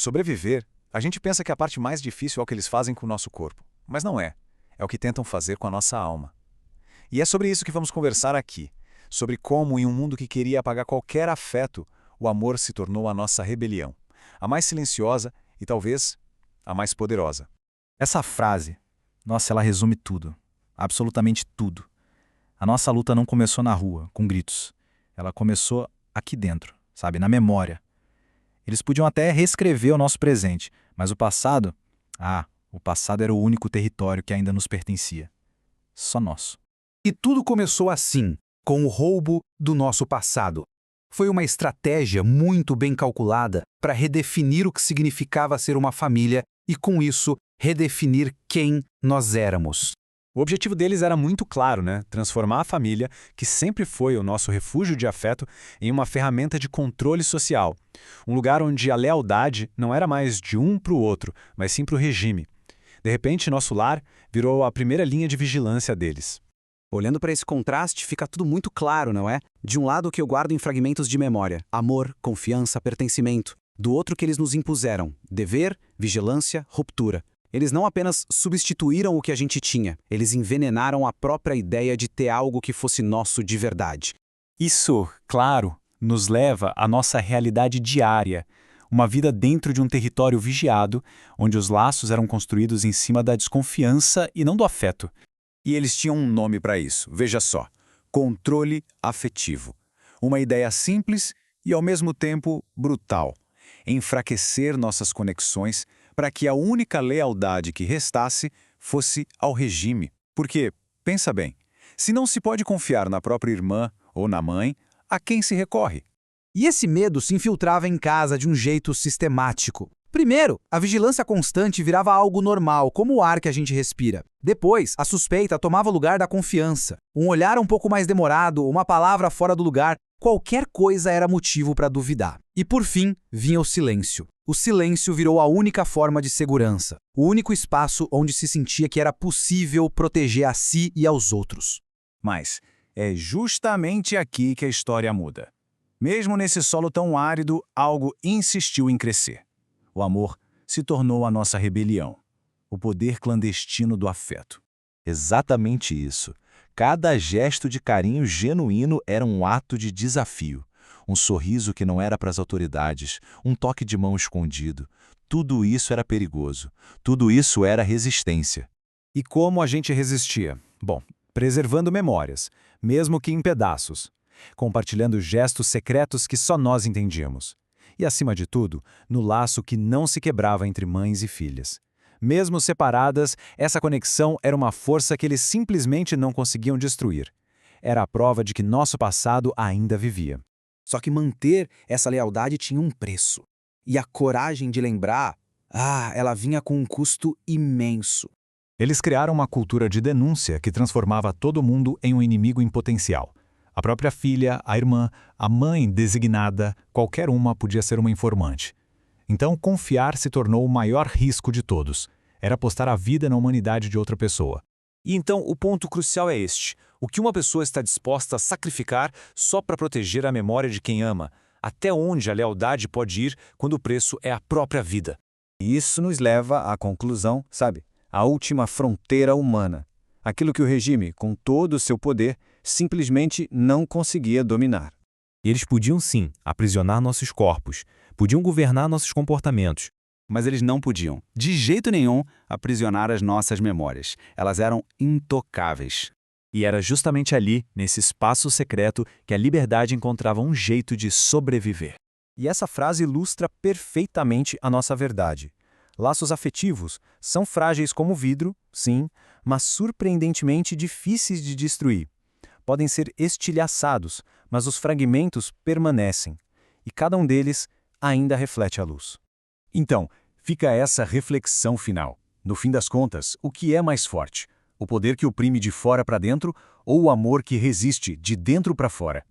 Sobreviver, a gente pensa que a parte mais difícil é o que eles fazem com o nosso corpo, mas não é. É o que tentam fazer com a nossa alma. E é sobre isso que vamos conversar aqui, sobre como, em um mundo que queria apagar qualquer afeto, o amor se tornou a nossa rebelião, a mais silenciosa e talvez a mais poderosa. Essa frase, nossa, ela resume tudo. Absolutamente tudo. A nossa luta não começou na rua, com gritos. Ela começou aqui dentro, sabe, na memória. Eles podiam até reescrever o nosso presente, mas o passado era o único território que ainda nos pertencia. Só nosso. E tudo começou assim, com o roubo do nosso passado. Foi uma estratégia muito bem calculada para redefinir o que significava ser uma família e, com isso, redefinir quem nós éramos. O objetivo deles era muito claro, né? Transformar a família, que sempre foi o nosso refúgio de afeto, em uma ferramenta de controle social. Um lugar onde a lealdade não era mais de um para o outro, mas sim para o regime. De repente, nosso lar virou a primeira linha de vigilância deles. Olhando para esse contraste, fica tudo muito claro, não é? De um lado, o que eu guardo em fragmentos de memória: amor, confiança, pertencimento. Do outro, que eles nos impuseram: dever, vigilância, ruptura. Eles não apenas substituíram o que a gente tinha, eles envenenaram a própria ideia de ter algo que fosse nosso de verdade. Isso, claro, nos leva à nossa realidade diária, uma vida dentro de um território vigiado, onde os laços eram construídos em cima da desconfiança e não do afeto. E eles tinham um nome para isso, veja só: controle afetivo. Uma ideia simples e, ao mesmo tempo, brutal. Enfraquecer nossas conexões para que a única lealdade que restasse fosse ao regime. Porque, pensa bem, se não se pode confiar na própria irmã ou na mãe, a quem se recorre? E esse medo se infiltrava em casa de um jeito sistemático. Primeiro, a vigilância constante virava algo normal, como o ar que a gente respira. Depois, a suspeita tomava o lugar da confiança. Um olhar um pouco mais demorado, uma palavra fora do lugar, qualquer coisa era motivo para duvidar. E por fim, vinha o silêncio. O silêncio virou a única forma de segurança, o único espaço onde se sentia que era possível proteger a si e aos outros. Mas é justamente aqui que a história muda. Mesmo nesse solo tão árido, algo insistiu em crescer. O amor se tornou a nossa rebelião, o poder clandestino do afeto. Exatamente isso. Cada gesto de carinho genuíno era um ato de desafio. Um sorriso que não era para as autoridades, um toque de mão escondido. Tudo isso era perigoso. Tudo isso era resistência. E como a gente resistia? Bom, preservando memórias, mesmo que em pedaços. Compartilhando gestos secretos que só nós entendíamos. E, acima de tudo, no laço que não se quebrava entre mães e filhas. Mesmo separadas, essa conexão era uma força que eles simplesmente não conseguiam destruir. Era a prova de que nosso passado ainda vivia. Só que manter essa lealdade tinha um preço. E a coragem de lembrar, ela vinha com um custo imenso. Eles criaram uma cultura de denúncia que transformava todo mundo em um inimigo em potencial. A própria filha, a irmã, a mãe designada, qualquer uma podia ser uma informante. Então, confiar se tornou o maior risco de todos. Era apostar a vida na humanidade de outra pessoa. E então o ponto crucial é este: o que uma pessoa está disposta a sacrificar só para proteger a memória de quem ama? Até onde a lealdade pode ir quando o preço é a própria vida? E isso nos leva à conclusão, sabe? A última fronteira humana. Aquilo que o regime, com todo o seu poder, simplesmente não conseguia dominar. Eles podiam sim aprisionar nossos corpos, podiam governar nossos comportamentos. Mas eles não podiam, de jeito nenhum, aprisionar as nossas memórias. Elas eram intocáveis. E era justamente ali, nesse espaço secreto, que a liberdade encontrava um jeito de sobreviver. E essa frase ilustra perfeitamente a nossa verdade. Laços afetivos são frágeis como vidro, sim, mas surpreendentemente difíceis de destruir. Podem ser estilhaçados, mas os fragmentos permanecem. E cada um deles ainda reflete a luz. Então, fica essa reflexão final. No fim das contas, o que é mais forte? O poder que oprime de fora para dentro ou o amor que resiste de dentro para fora?